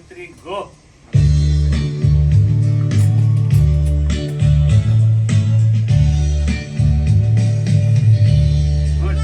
3, go! Good.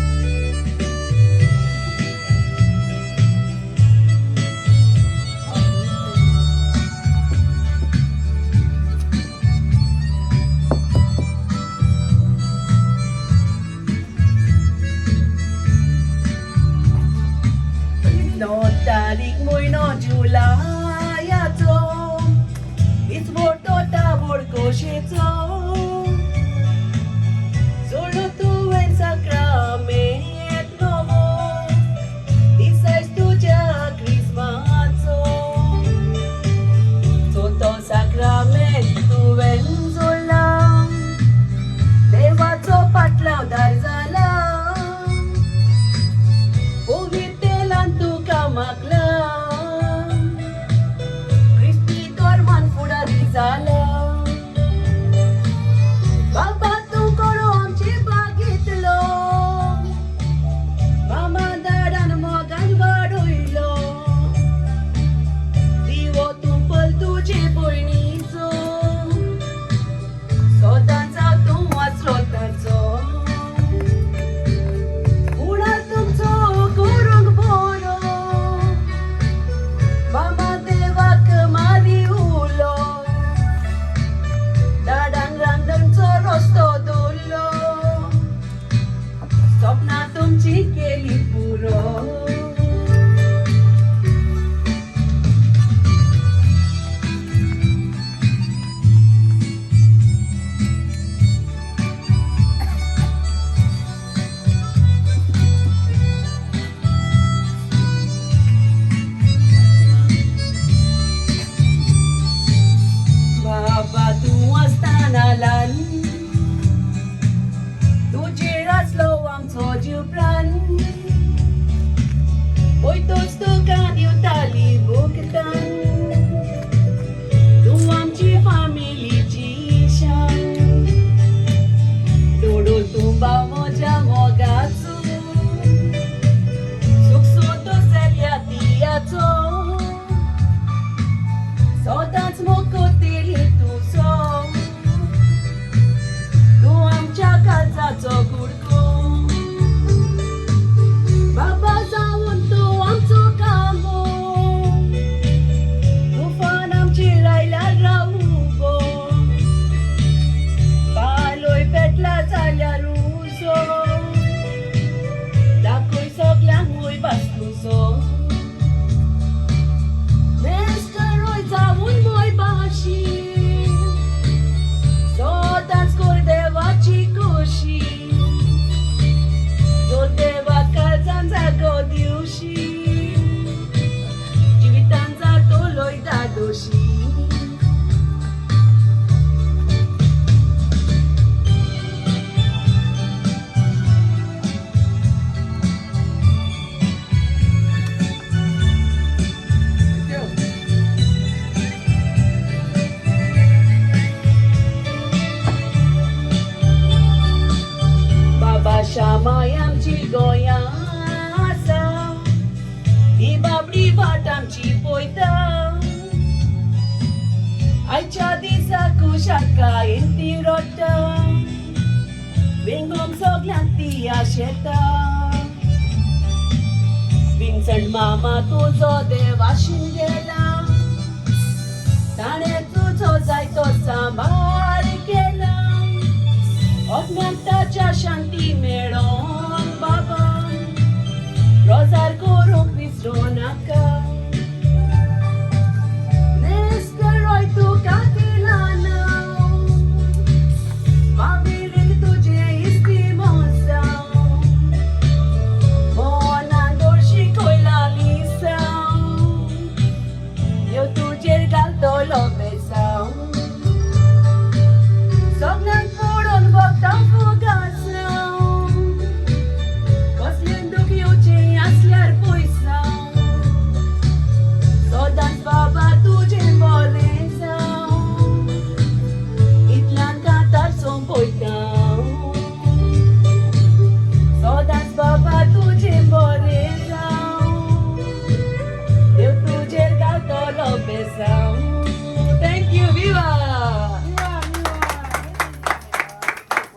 No tarik mo'y no July ato It's more tota borko shito Solo tu en sacrament no Disais tu ja Christmas Toto sacrament tu en zolang Dewa to patlaw dar zalang Puvitelan tu kamaklang Crispy dorman fuda rizala Baba tu koro amchi bagitlo Mama dadan mo ganvaruilo Diwo tumpal tu chipoy niso So danza tu wasrot tarzo Una tumso kurung boro Mama deva kemari ulo Dadang randang soros todulo Stop na tum chikeli puro Baba tu astanalan Tu jiras lo am told you plan Hoy todos tu kan yu tali bukitan Tu am chi family chishan Dodo tumba moja mogatsu Sukso to selya tiato So dance mo kotili tu so Tu am chakal za to kurko Baba za tu am to kamo Tu fanam chilay la raubo Paloy petla za ruso Dakoy soklang mo'y bastuso Mr. Roy Tawun mo'y bashi So dance ko deva chikushi So deva kalzan za godiushi Jivitan za tuloy dadoshi Baba shamayam ci goyasa Ibabri vatam ci poita Aicha disa kushaka inti rota Bingom soglanti asheta Vincent mama tuzo deva shingela